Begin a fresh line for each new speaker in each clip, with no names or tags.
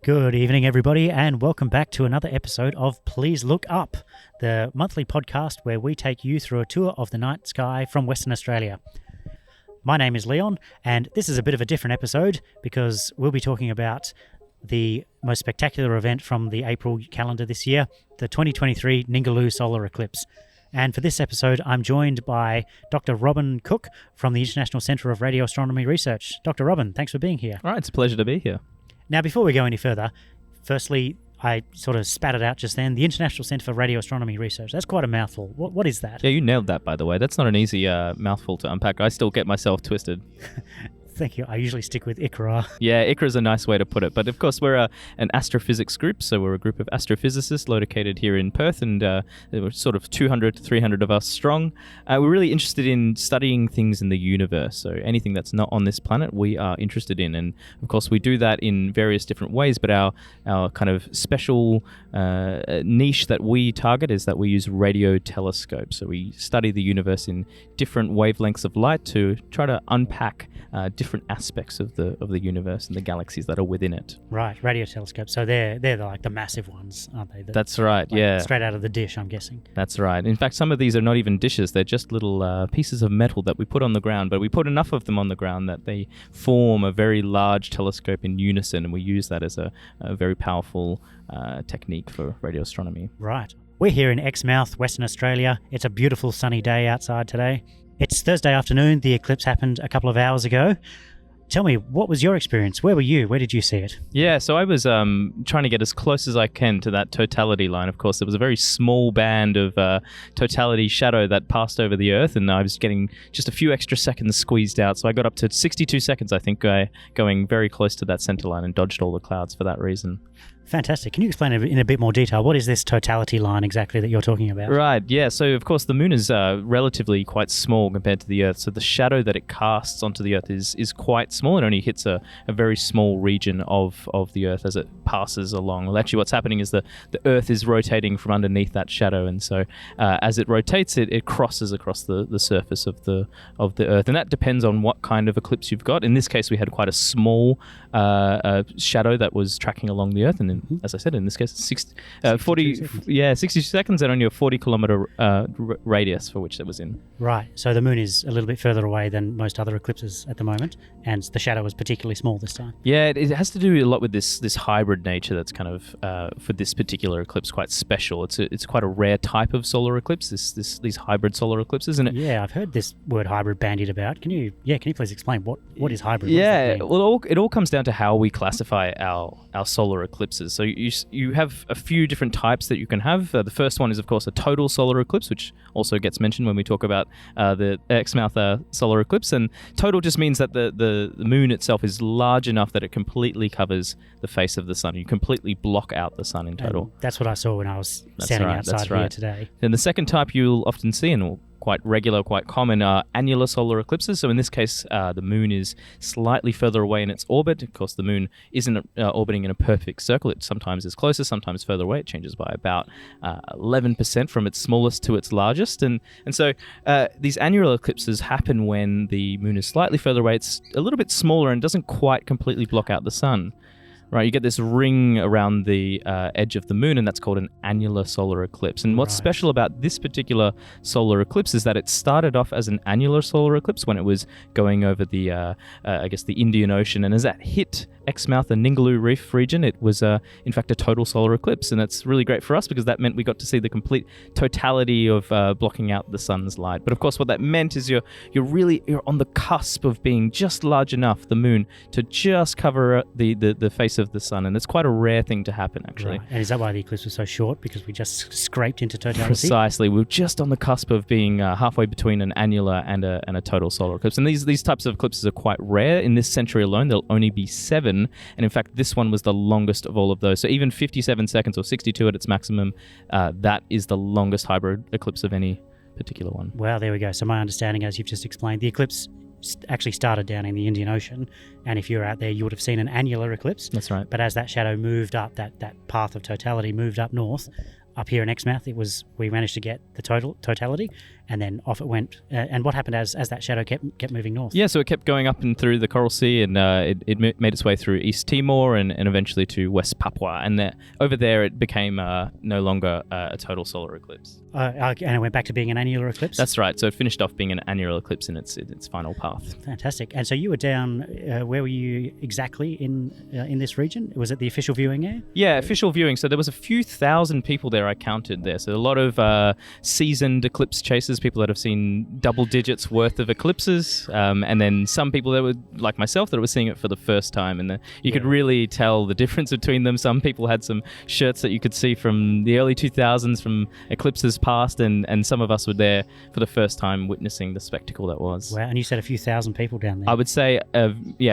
Good evening, everybody, and welcome back to another episode of Please Look Up, the monthly podcast where we take you through a tour of the night sky from Western Australia. My name is Leon, and this is a bit of a different episode because we'll be talking about the most spectacular event from the April calendar this year, the 2023 Ningaloo Solar Eclipse. And for this episode, I'm joined by Dr. Robin Cook from the International Centre of Radio Astronomy Research. Dr. Robin, thanks for being here.
All right, it's a pleasure to be here.
Now, before we go any further, firstly, I sort of spat it out just then, the International Centre for Radio Astronomy Research. That's quite a mouthful. What is that?
Yeah, you nailed that, by the way. That's not an easy mouthful to unpack. I still get myself twisted.
Thank you. I usually stick with ICRAR.
Yeah, ICRAR is a nice way to put it. But of course, we're an astrophysics group, so we're a group of astrophysicists located here in Perth, and we're sort of 200 to 300 of us strong. We're really interested in studying things in the universe, so anything that's not on this planet we are interested in. And of course, we do that in various different ways, but our kind of special niche that we target is that we use radio telescopes. So we study the universe in different wavelengths of light to try to unpack different aspects of the universe and the galaxies that are within it.
Right, radio telescopes. So they're like the massive ones, aren't they?
That's right,
like
yeah.
Straight out of the dish, I'm guessing.
That's right. In fact, some of these are not even dishes. They're just little pieces of metal that we put on the ground, but we put enough of them on the ground that they form a very large telescope in unison, and we use that as a very powerful technique for radio astronomy.
Right. We're here in Exmouth, Western Australia. It's a beautiful sunny day outside today. It's Thursday afternoon. The eclipse happened a couple of hours ago. Tell me, what was your experience? Where were you? Where did you see it?
Yeah, so I was trying to get as close as I can to that totality line. Of course, there was a very small band of totality shadow that passed over the Earth, and I was getting just a few extra seconds squeezed out. So I got up to 62 seconds, I think, going very close to that center line and dodged all the clouds for that reason.
Fantastic. Can you explain in a bit more detail, what is this totality line exactly that you're talking about?
Right, yeah. So, of course, the moon is relatively quite small compared to the Earth. So the shadow that it casts onto the Earth is quite small. It only hits a very small region of the Earth as it passes along. Well, actually, what's happening is the Earth is rotating from underneath that shadow. And so as it rotates, it crosses across the surface of the Earth. And that depends on what kind of eclipse you've got. In this case, we had quite a small shadow that was tracking along the Earth. And as I said, in this case, 60 seconds and only a 40-kilometer radius for which it was in.
Right. So the moon is a little bit further away than most other eclipses at the moment, and the shadow was particularly small this time.
Yeah, it has to do a lot with this hybrid nature that's kind of, for this particular eclipse, quite special. It's quite a rare type of solar eclipse, these hybrid solar eclipses. And
yeah, I've heard this word hybrid bandied about. Can you please explain what is hybrid?
Yeah, well, it all comes down to how we classify our solar eclipses. So you have a few different types that you can have. The first one is, of course, a total solar eclipse, which also gets mentioned when we talk about the Exmouth solar eclipse. And total just means that the moon itself is large enough that it completely covers the face of the sun. You completely block out the sun in total.
And that's what I saw when I was standing outside here today.
Then the second type you'll often see, and quite regular, quite common, are annular solar eclipses. So in this case, the moon is slightly further away in its orbit. Of course, the moon isn't orbiting in a perfect circle. It sometimes is closer, sometimes further away. It changes by about 11% from its smallest to its largest. And so these annular eclipses happen when the moon is slightly further away. It's a little bit smaller and doesn't quite completely block out the sun. Right, you get this ring around the edge of the moon, and that's called an annular solar eclipse. And what's special about this particular solar eclipse is that it started off as an annular solar eclipse when it was going over the Indian Ocean, and as that hit Exmouth and Ningaloo Reef region, it was in fact a total solar eclipse, and that's really great for us because that meant we got to see the complete totality of blocking out the sun's light. But of course, what that meant is you're on the cusp of being just large enough, the moon, to just cover the face of the sun, and it's quite a rare thing to happen, actually.
Right. And is that why the eclipse was so short? Because we just scraped into totality?
Precisely. We're just on the cusp of being halfway between an annular and a total solar eclipse. And these types of eclipses are quite rare. In this century alone, there'll only be 7. And in fact, this one was the longest of all of those. So even 57 seconds or 62 at its maximum, that is the longest hybrid eclipse of any particular one.
Wow, there we go. So my understanding, as you've just explained, the eclipse actually started down in the Indian Ocean, and if you were out there, you would have seen an annular eclipse.
That's right.
But as that shadow moved up, that path of totality moved up north, up here in Exmouth, we managed to get the totality, and then off it went. And what happened as that shadow kept moving north?
Yeah, so it kept going up and through the Coral Sea, and it made its way through East Timor and eventually to West Papua. And over there, it became no longer a total solar eclipse.
And it went back to being an annular eclipse?
That's right. So it finished off being an annular eclipse in its final path.
Fantastic. And so you were down, where were you exactly in this region? Was it the official viewing area?
Yeah, official viewing. So there was a few thousand people there, I counted there. So a lot of seasoned eclipse chasers, people that have seen double digits worth of eclipses, and then some people that were, like myself, that were seeing it for the first time. And you could really tell the difference between them. Some people had some shirts that you could see from the early 2000s from eclipses past, and some of us were there for the first time witnessing the spectacle that was.
Wow, and you said a few thousand people down there.
I would say,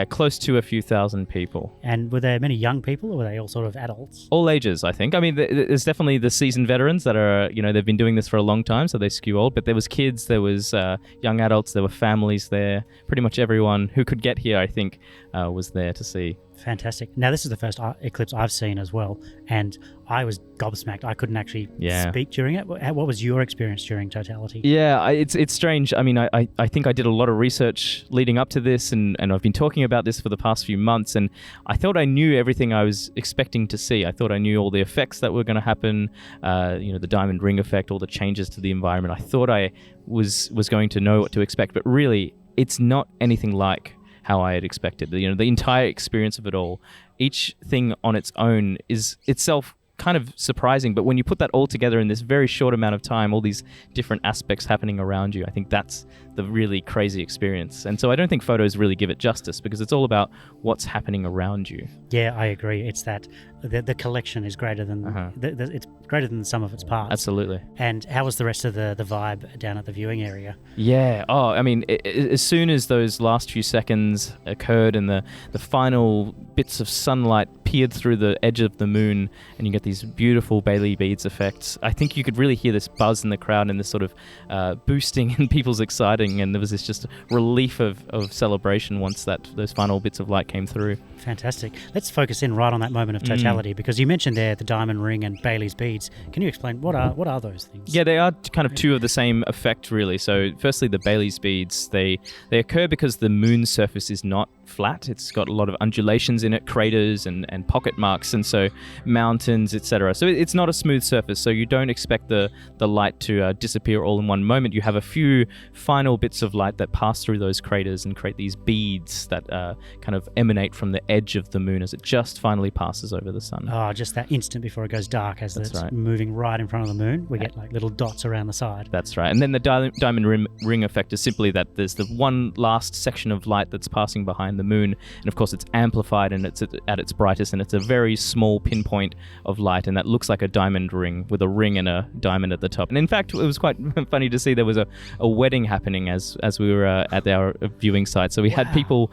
close to a few thousand people.
And were there many young people, or were they all sort of adults?
All ages, I think. I mean, there's definitely the seasoned veterans that are, they've been doing this for a long time, so they skew old, but there was kids, there was young adults, there were families there. Pretty much everyone who could get here, I think, was there to see.
Fantastic. Now, this is the first eclipse I've seen as well, and I was gobsmacked. I couldn't actually speak during it. What was your experience during totality?
Yeah, it's strange. I mean, I think I did a lot of research leading up to this, and I've been talking about this for the past few months, and I thought I knew everything I was expecting to see. I thought I knew all the effects that were going to happen, the diamond ring effect, all the changes to the environment. I thought I was going to know what to expect, but really, it's not anything like how I had expected. The entire experience of it all, each thing on its own is itself kind of surprising, but when you put that all together in this very short amount of time, all these different aspects happening around you, I think that's the really crazy experience. And so I don't think photos really give it justice, because it's all about what's happening around you.
Yeah, I agree. It's that the collection is greater than it's greater than the sum of its parts.
Absolutely.
And how was the rest of the vibe down at the viewing area?
Yeah. Oh, I mean, as soon as those last few seconds occurred and the final bits of sunlight peered through the edge of the moon, and you get these beautiful Bailey beads effects, I think you could really hear this buzz in the crowd and this sort of boosting in people's exciting, and there was this just relief of celebration once those final bits of light came through.
Fantastic. Let's focus in right on that moment of totality, because you mentioned there the diamond ring and Bailey's beads. Can you explain what are those things?
Yeah, they are kind of two of the same effect, really. So firstly, the Bailey's beads, they occur because the moon's surface is not flat. It's got a lot of undulations in it, craters and pocket marks, and so mountains, etc. So it's not a smooth surface, so you don't expect the light to disappear all in one moment. You have a few final bits of light that pass through those craters and create these beads that kind of emanate from the edge of the moon as it just finally passes over the sun.
Oh, just that instant before it goes dark, as it's moving right in front of the moon. We get like little dots around the side.
That's right. And then the diamond ring effect is simply that there's the one last section of light that's passing behind the moon, and of course it's amplified and it's at its brightest, and it's a very small pinpoint of light, and that looks like a diamond ring with a ring and a diamond at the top. And in fact, it was quite funny to see there was a wedding happening as we were at our viewing site. So we had people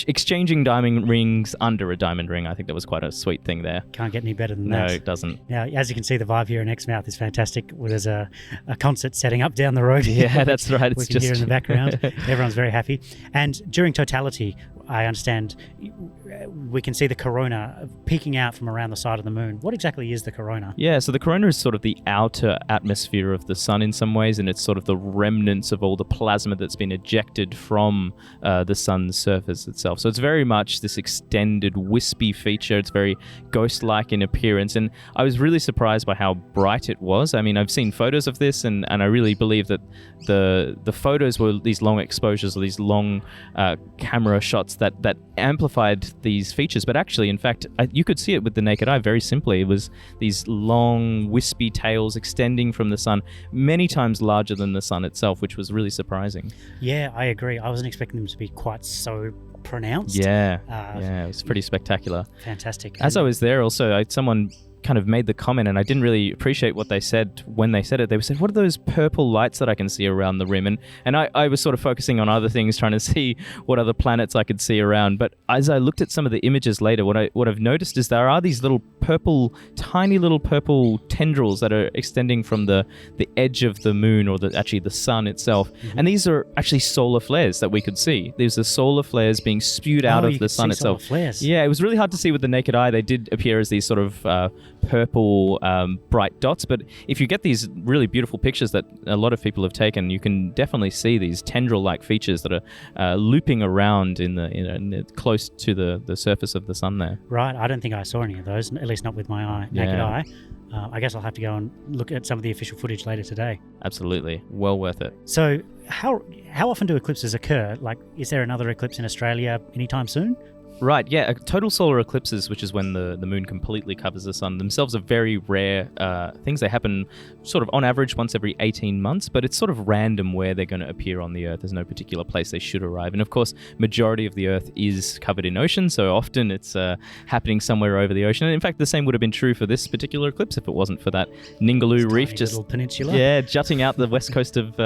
exchanging diamond rings under a diamond ring. I think that was quite a sweet thing there.
Can't get any better than that.
No, it doesn't.
Now, as you can see, the vibe here in Exmouth is fantastic. There's a concert setting up down the road.
Yeah, that's right.
We can hear in the background. Everyone's very happy. And during totality, I understand we can see the corona peeking out from around the side of the moon. What exactly is the corona?
Yeah, so the corona is sort of the outer atmosphere of the sun in some ways, and it's sort of the remnants of all the plasma that's been ejected from the sun's surface itself. So it's very much this extended wispy feature. It's very ghost-like in appearance, and I was really surprised by how bright it was. I mean, I've seen photos of this, and I really believe that the photos were these long exposures or these long camera shots that amplified these features. But actually, in fact, you could see it with the naked eye very simply. It was these long, wispy tails extending from the sun, many times larger than the sun itself, which was really surprising.
Yeah, I agree. I wasn't expecting them to be quite so pronounced.
Yeah, it was pretty spectacular.
Fantastic.
As I was there also, someone kind of made the comment, and I didn't really appreciate what they said when they said it. They said, what are those purple lights that I can see around the rim? And I was sort of focusing on other things, trying to see what other planets I could see around. But as I looked at some of the images later, what I've noticed is there are these little tiny little purple tendrils that are extending from the edge of the moon, or actually the sun itself. Mm-hmm. And these are actually solar flares that we could see. There's the solar flares being spewed out of the sun itself.
Solar flares.
Yeah, it was really hard to see with the naked eye. They did appear as these sort of purple bright dots. But if you get these really beautiful pictures that a lot of people have taken, you can definitely see these tendril-like features that are looping around in the close to the surface of the sun there.
Right. I don't think I saw any of those, at least not with my naked eye. I guess I'll have to go and look at some of the official footage later today.
Absolutely. Well worth it.
So how often do eclipses occur? Like, is there another eclipse in Australia anytime soon?
Right, yeah. Total solar eclipses, which is when the moon completely covers the sun, themselves are very rare things. They happen sort of on average once every 18 months, but it's sort of random where they're going to appear on the Earth. There's no particular place they should arrive. And of course, majority of the Earth is covered in ocean, so often it's happening somewhere over the ocean. And in fact, the same would have been true for this particular eclipse if it wasn't for that Ningaloo Reef, just
little peninsula.
Yeah, jutting out the west coast of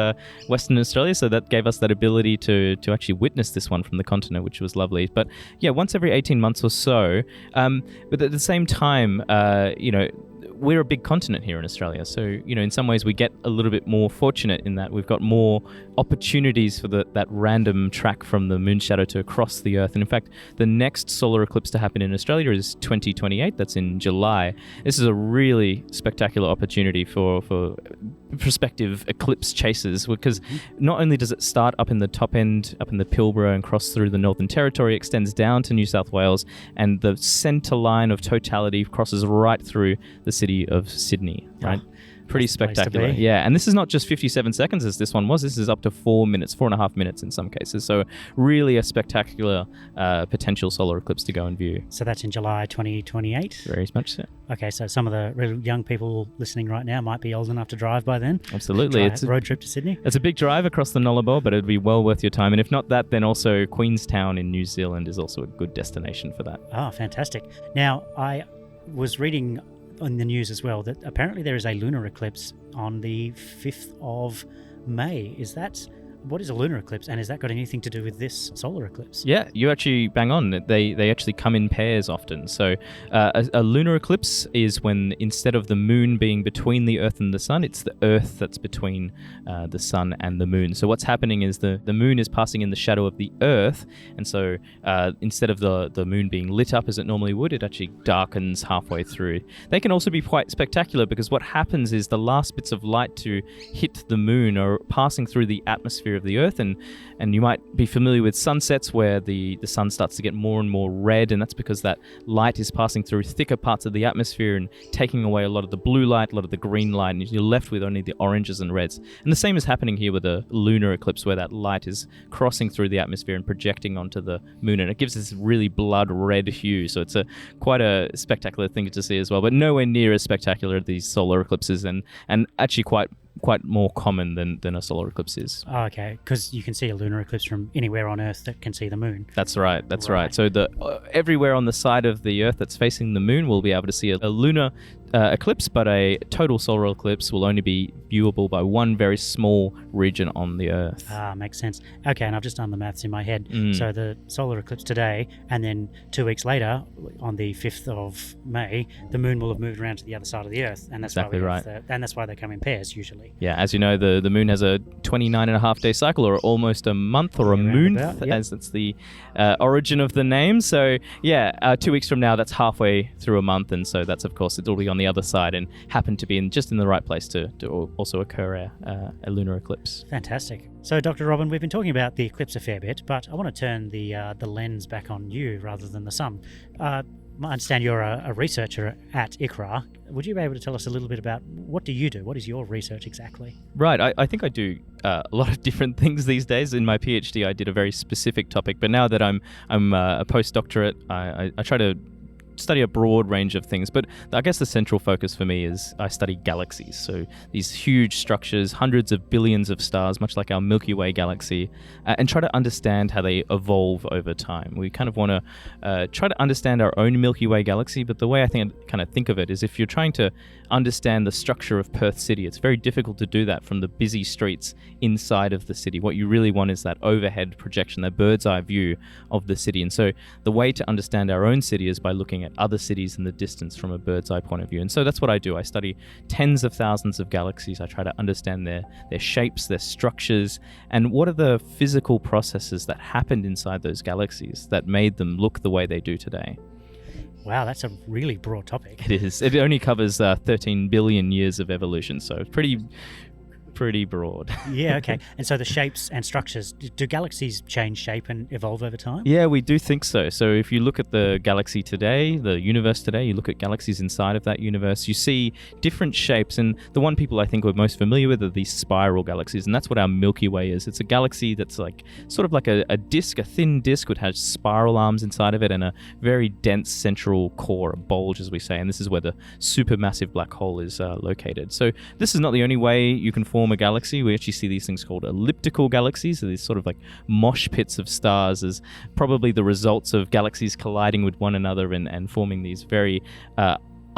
Western Australia. So that gave us that ability to actually witness this one from the continent, which was lovely. But yeah, once every 18 months or so. But at the same time, we're a big continent here in Australia. So, in some ways we get a little bit more fortunate in that we've got more opportunities for that random track from the moon shadow to cross the Earth. And in fact, the next solar eclipse to happen in Australia is 2028. That's in July. This is a really spectacular opportunity for prospective eclipse chasers, because not only does it start up in the top end, up in the Pilbara, and cross through the Northern Territory, extends down to New South Wales, and the centre line of totality crosses right through the city of Sydney, right? Pretty spectacular. Yeah, and this is not just 57 seconds as this one was. This is up to 4 minutes, 4.5 minutes in some cases. So really a spectacular potential solar eclipse to go and view.
So that's in July 2028?
Very much so.
Okay, so some of the really young people listening right now might be old enough to drive by then.
Absolutely.
It's a road trip to Sydney.
It's a big drive across the Nullarbor, but it'd be well worth your time. And if not that, then also Queenstown in New Zealand is also a good destination for that.
Oh, fantastic. Now, I was reading on the news as well that apparently there is a lunar eclipse on the 5th of May. What is a lunar eclipse, and has that got anything to do with this solar eclipse? Yeah,
you actually bang on. They actually come in pairs often. So a lunar eclipse is when instead of the moon being between the Earth and the sun, it's the Earth that's between the sun and the moon. So what's happening is the moon is passing in the shadow of the Earth, and so instead of the moon being lit up as it normally would, it actually darkens halfway through. They can also be quite spectacular because what happens is the last bits of light to hit the moon are passing through the atmosphere of the Earth, and you might be familiar with sunsets where the sun starts to get more and more red, and that's because that light is passing through thicker parts of the atmosphere and taking away a lot of the blue light, a lot of the green light, and you're left with only the oranges and reds. And the same is happening here with a lunar eclipse, where that light is crossing through the atmosphere and projecting onto the moon, and it gives this really blood red hue. So it's quite a spectacular thing to see as well, but nowhere near as spectacular as these solar eclipses, and actually quite more common than a solar eclipse is.
Oh, okay, because you can see a lunar eclipse from anywhere on Earth that can see the moon.
That's right. So everywhere on the side of the Earth that's facing the moon will be able to see a lunar eclipse, but a total solar eclipse will only be viewable by one very small region on the Earth.
Ah, makes sense. Okay, and I've just done the maths in my head. So the solar eclipse today, and then 2 weeks later, on the 5th of May, the moon will have moved around to the other side of the Earth, and that's
exactly right.
And that's why they come in pairs usually.
Yeah, as you know, the moon has a 29.5-day cycle, or almost a month, or a moonth, as it's the origin of the name. So yeah, 2 weeks from now, that's halfway through a month, and so that's, of course, it'll be on the other side and happen to be just in the right place to also occur a lunar eclipse.
Fantastic. So, Dr. Robin, we've been talking about the eclipse a fair bit, but I want to turn the lens back on you rather than the sun. I understand you're a researcher at ICRAR. Would you be able to tell us a little bit about what do you do? What is your research exactly?
Right. I think I do a lot of different things these days. In my PhD, I did a very specific topic, but now that I'm a postdoctorate, I try to study a broad range of things, but I guess the central focus for me is I study galaxies. So these huge structures, hundreds of billions of stars, much like our Milky Way galaxy, and try to understand how they evolve over time. We kind of want to try to understand our own Milky Way galaxy, but the way I think of it is if you're trying to understand the structure of Perth City, it's very difficult to do that from the busy streets inside of the city. What you really want is that overhead projection, that bird's eye view of the city. And so the way to understand our own city is by looking at other cities in the distance from a bird's eye point of view. And so that's what I do. I study tens of thousands of galaxies. I try to understand their shapes, their structures, and what are the physical processes that happened inside those galaxies that made them look the way they do today.
Wow, that's a really broad topic.
It is. It only covers 13 billion years of evolution, so pretty broad.
Yeah, okay. And so the shapes and structures, do galaxies change shape and evolve over time?
Yeah, we do think so. So if you look at the galaxy today, the universe today, you look at galaxies inside of that universe, you see different shapes. And the one people I think we're most familiar with are these spiral galaxies. And that's what our Milky Way is. It's a galaxy that's like sort of like a disc, a thin disc, which has spiral arms inside of it and a very dense central core, a bulge, as we say. And this is where the supermassive black hole is located. So this is not the only way you can form a galaxy. We actually see these things called elliptical galaxies, so these sort of like mosh pits of stars, as probably the results of galaxies colliding with one another and forming these very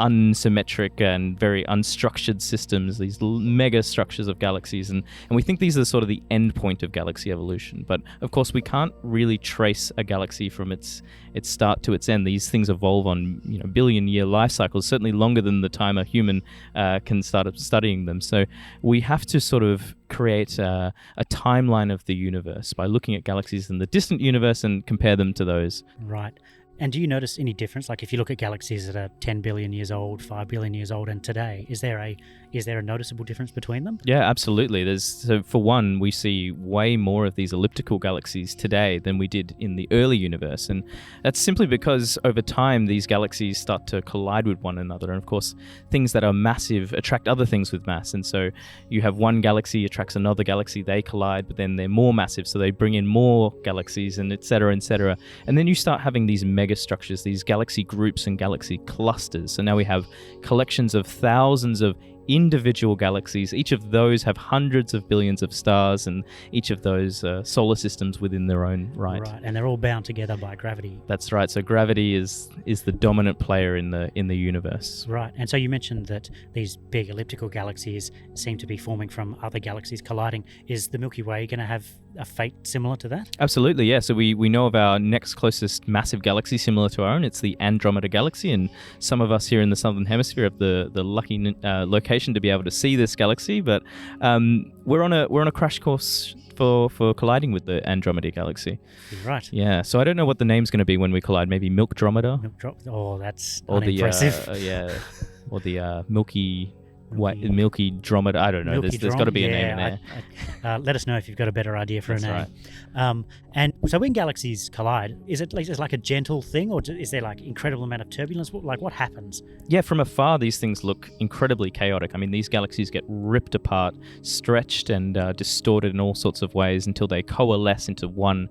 unsymmetric and very unstructured systems, these mega structures of galaxies, and we think these are sort of the end point of galaxy evolution. But of course we can't really trace a galaxy from its start to its end. These things evolve on billion-year life cycles, certainly longer than the time a human can start studying them. So we have to sort of create a timeline of the universe by looking at galaxies in the distant universe and compare them to those.
Right. And do you notice any difference? Like if you look at galaxies that are 10 billion years old, 5 billion years old, and today, is there a noticeable difference between them?
Yeah, absolutely. So for one, we see way more of these elliptical galaxies today than we did in the early universe. And that's simply because over time, these galaxies start to collide with one another. And of course, things that are massive attract other things with mass. And so you have one galaxy attracts another galaxy, they collide, but then they're more massive. So they bring in more galaxies and et cetera, et cetera. And then you start having these mega structures, these galaxy groups and galaxy clusters. So now we have collections of thousands of individual galaxies. Each of those have hundreds of billions of stars, and each of those solar systems within their own right.
Right, and they're all bound together by gravity.
That's right. So gravity is the dominant player in the universe.
Right, and so you mentioned that these big elliptical galaxies seem to be forming from other galaxies colliding. Is the Milky Way going to have a fate similar to that?
Absolutely, yeah. So we know of our next closest massive galaxy similar to our own. It's the Andromeda Galaxy, and some of us here in the Southern Hemisphere have the lucky location to be able to see this galaxy. But we're on a crash course for colliding with the Andromeda Galaxy.
Right.
Yeah. So I don't know what the name's going to be when we collide. Maybe Milkdromeda.
Oh, that's
or
unimpressive.
Or the Milky Dromeda. I don't know. There's got to be a name in there.
Let us know if you've got a better idea for
That's
a name.
Right.
And so when galaxies collide, is it like a gentle thing, or is there like incredible amount of turbulence? Like what happens?
Yeah, from afar, these things look incredibly chaotic. I mean, these galaxies get ripped apart, stretched and distorted in all sorts of ways until they coalesce into one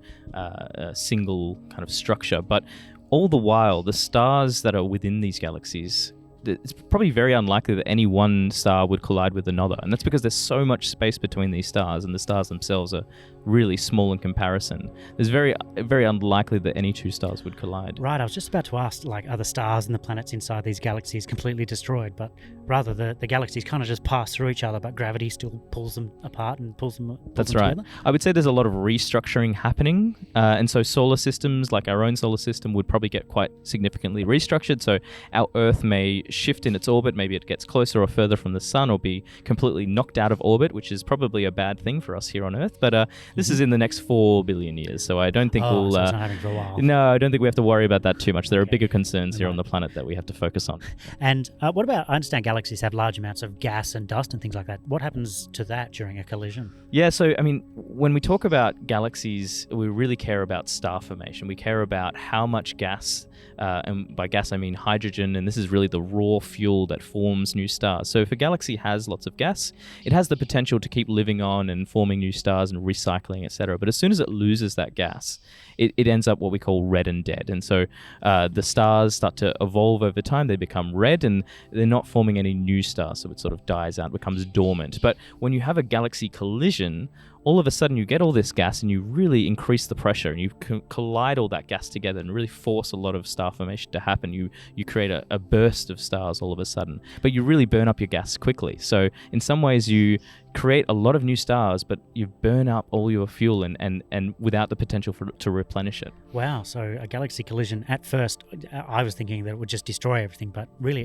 single kind of structure. But all the while, the stars that are within these galaxies, it's probably very unlikely that any one star would collide with another. And that's because there's so much space between these stars, and the stars themselves are really small in comparison. It's very, very unlikely that any two stars would collide.
Right, I was just about to ask, like, are the stars and the planets inside these galaxies completely destroyed? But rather, the galaxies kind of just pass through each other, but gravity still pulls them apart and pulls them
That's right.
together?
I would say there's a lot of restructuring happening. And so solar systems, like our own solar system, would probably get quite significantly restructured. So our Earth may shift in its orbit. Maybe it gets closer or further from the sun, or be completely knocked out of orbit, which is probably a bad thing for us here on Earth. But this is in the next 4 billion years, so I don't think
so it's not happening for a while.
No, I don't think we have to worry about that too much. There are bigger concerns here on the planet that we have to focus on.
And what about, I understand galaxies have large amounts of gas and dust and things like that. What happens to that during a collision?
Yeah, so I mean, when we talk about galaxies, we really care about star formation. We care about how much gas, and by gas I mean hydrogen, and this is really the raw fuel that forms new stars. So if a galaxy has lots of gas, it has the potential to keep living on and forming new stars and recycling, etc. But as soon as it loses that gas, it ends up what we call red and dead. And so the stars start to evolve over time. They become red, and they're not forming any new stars, so it sort of dies out, becomes dormant. But when you have a galaxy collision, all of a sudden you get all this gas and you really increase the pressure, and you collide all that gas together and really force a lot of star formation to happen. You create a burst of stars all of a sudden, but you really burn up your gas quickly. So in some ways you create a lot of new stars, but you burn up all your fuel and without the potential to replenish it.
Wow, so a galaxy collision, at first I was thinking that it would just destroy everything, but really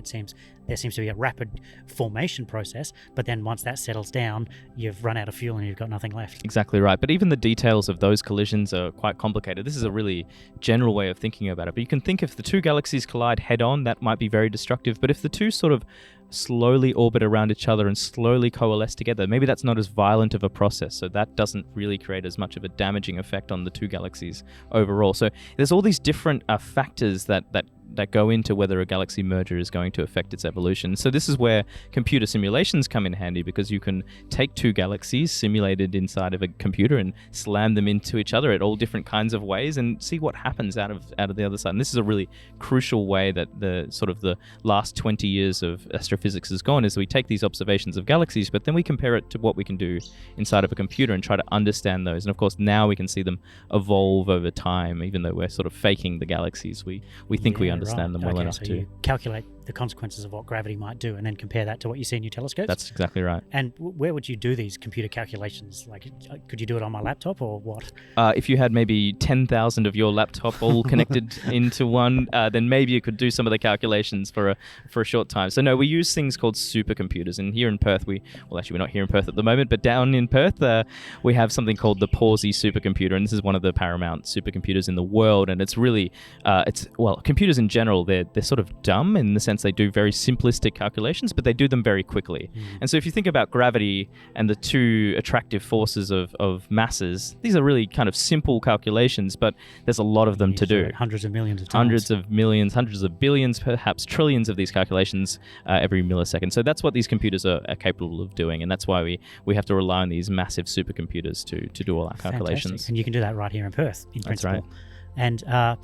there seems to be a rapid formation process, but then once that settles down, you've run out of fuel and you've got nothing left.
Exactly right, but even the details of those collisions are quite complicated. This is a really general way of thinking about it, but you can think if the two galaxies collide head-on, that might be very destructive, but if the two sort of slowly orbit around each other and slowly coalesce together, maybe that's not as violent of a process, so that doesn't really create as much of a damaging effect on the two galaxies overall. So there's all these different factors that go into whether a galaxy merger is going to affect its evolution. So this is where computer simulations come in handy, because you can take two galaxies simulated inside of a computer and slam them into each other at all different kinds of ways and see what happens out of the other side. And this is a really crucial way that the last 20 years of astrophysics has gone, is we take these observations of galaxies, but then we compare it to what we can do inside of a computer and try to understand those. And of course, now we can see them evolve over time, even though we're sort of faking the galaxies. We think we understand them well enough
so
to.
You calculate the consequences of what gravity might do and then compare that to what you see in your telescopes?
That's exactly right.
And where would you do these computer calculations? Like, could you do it on my laptop or what?
If you had maybe 10,000 of your laptop all connected into one, then maybe you could do some of the calculations for a short time. So no, we use things called supercomputers. And here in Perth, we're not here in Perth at the moment, but down in Perth, we have something called the Pawsey supercomputer. And this is one of the paramount supercomputers in the world. And it's really, computers in general, they're sort of dumb in the sense they do very simplistic calculations, but they do them very quickly. And so if you think about gravity and the two attractive forces of masses, these are really kind of simple calculations, but there's a lot of them to do.
Hundreds of millions of times.
Hundreds of millions, hundreds of billions, perhaps trillions of these calculations every millisecond. So that's what these computers are capable of doing, and that's why we have to rely on these massive supercomputers to do all our calculations.
Fantastic. And you can do that right here in Perth, in principle.
That's right.
And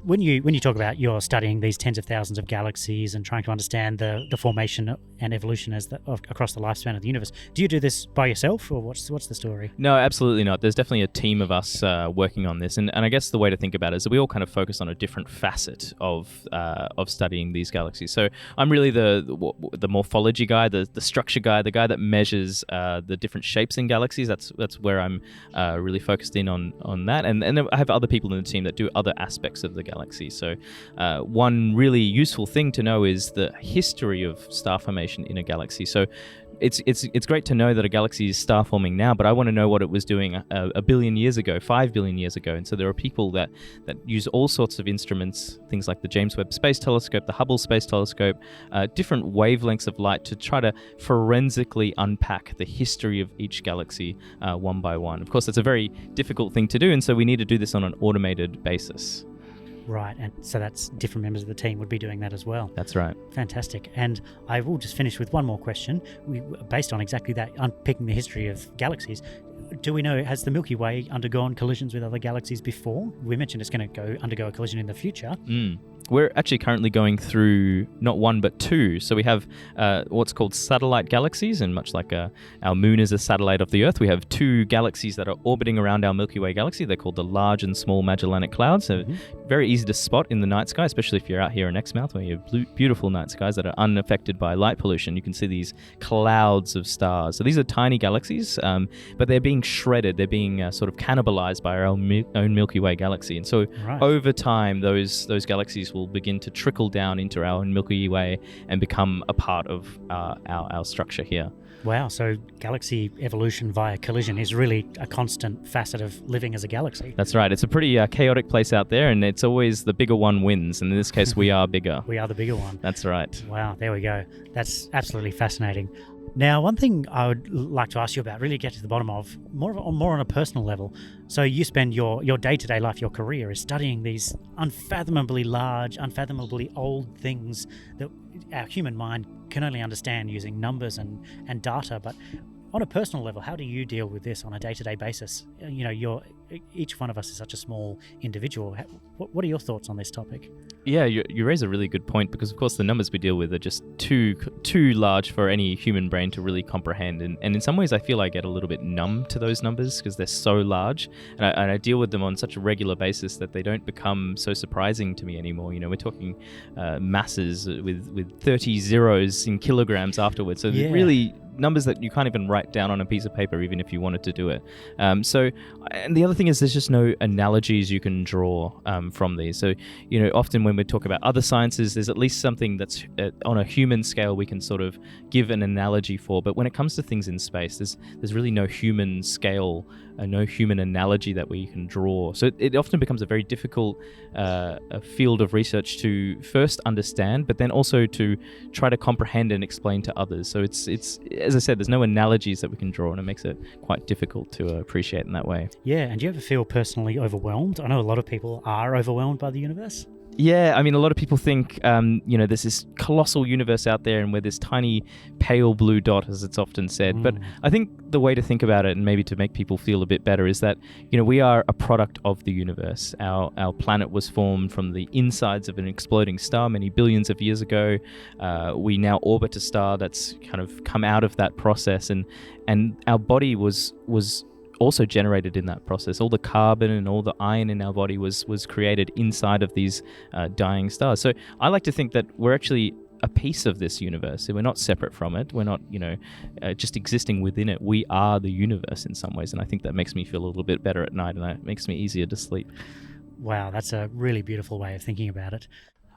when you talk about you're studying these tens of thousands of galaxies and trying to understand the formation and evolution across the lifespan of the universe, do you do this by yourself, or what's the story?
No, absolutely not. There's definitely a team of us working on this, and I guess the way to think about it is that we all kind of focus on a different facet of studying these galaxies. So I'm really the morphology guy, the structure guy, the guy that measures the different shapes in galaxies. That's where I'm really focused in on that, and I have other people in the team that do other aspects of the galaxy. So one really useful thing to know is the history of star formation in a galaxy. So it's great to know that a galaxy is star forming now, but I want to know what it was doing a billion years ago, 5 billion years ago. And so there are people that use all sorts of instruments, things like the James Webb Space Telescope, the Hubble Space Telescope, different wavelengths of light to try to forensically unpack the history of each galaxy one by one. Of course, that's a very difficult thing to do, and so we need to do this on an automated basis.
Right, and so that's different members of the team would be doing that as well.
That's right.
Fantastic. And I will just finish with one more question. Based on exactly that, unpicking the history of galaxies, do we know, has the Milky Way undergone collisions with other galaxies before? We mentioned it's going to undergo a collision in the future.
We're actually currently going through not one but two. So we have what's called satellite galaxies, and much like our moon is a satellite of the Earth, we have two galaxies that are orbiting around our Milky Way galaxy. They're called the Large and Small Magellanic Clouds. So very easy to spot in the night sky, especially if you're out here in Exmouth, where you have beautiful night skies that are unaffected by light pollution. You can see these clouds of stars. So these are tiny galaxies, but they're being shredded. They're being sort of cannibalized by our own Milky Way galaxy. And so over time, those galaxies will begin to trickle down into our own Milky Way and become a part of our structure here.
Wow, so galaxy evolution via collision is really a constant facet of living as a galaxy.
That's right. It's a pretty chaotic place out there, and it's always the bigger one wins. And in this case, we are bigger.
We are the bigger one.
That's right.
Wow, there we go. That's absolutely fascinating. Now, one thing I would like to ask you about, really get to the bottom of, more on a personal level. So you spend your day-to-day life, your career, is studying these unfathomably large, unfathomably old things that our human mind can only understand using numbers and data. But on a personal level, how do you deal with this on a day-to-day basis? You know, each one of us is such a small individual. What are your thoughts on this topic?
Yeah, you raise a really good point, because of course the numbers we deal with are just too large for any human brain to really comprehend, and in some ways I feel I get a little bit numb to those numbers because they're so large, and I deal with them on such a regular basis that they don't become so surprising to me anymore. You know, we're talking masses with 30 zeros in kilograms afterwards, so really numbers that you can't even write down on a piece of paper, even if you wanted to do it. And the other thing is there's just no analogies you can draw from these. So, often when we talk about other sciences, there's at least something that's on a human scale we can sort of give an analogy for. But when it comes to things in space, there's really no human scale, no human analogy that we can draw. So it often becomes a very difficult a field of research to first understand, but then also to try to comprehend and explain to others. So it's as I said, there's no analogies that we can draw, and it makes it quite difficult to appreciate in that way.
Yeah, and do you ever feel personally overwhelmed? I know a lot of people are overwhelmed by the universe.
Yeah, I mean, a lot of people think, there's this colossal universe out there and we're this tiny pale blue dot, as it's often said. But I think the way to think about it, and maybe to make people feel a bit better, is that, we are a product of the universe. Our planet was formed from the insides of an exploding star many billions of years ago. We now orbit a star that's kind of come out of that process, and our body was also generated in that process. All the carbon and all the iron in our body was created inside of these dying stars. So I like to think that we're actually a piece of this universe. So we're not separate from it. We're not, just existing within it. We are the universe in some ways, and I think that makes me feel a little bit better at night, and that makes me easier to sleep.
Wow, that's a really beautiful way of thinking about it.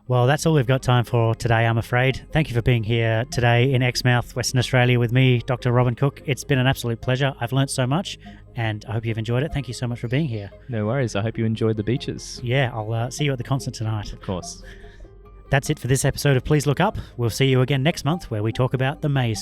Well, that's all we've got time for today, I'm afraid. Thank you for being here today in Exmouth, Western Australia with me, Dr. Robin Cook. It's been an absolute pleasure. I've learnt so much, and I hope you've enjoyed it. Thank you so much for being here.
No worries. I hope you enjoyed the beaches.
Yeah, I'll see you at the concert tonight.
Of course.
That's it for this episode of Please Look Up. We'll see you again next month where we talk about the May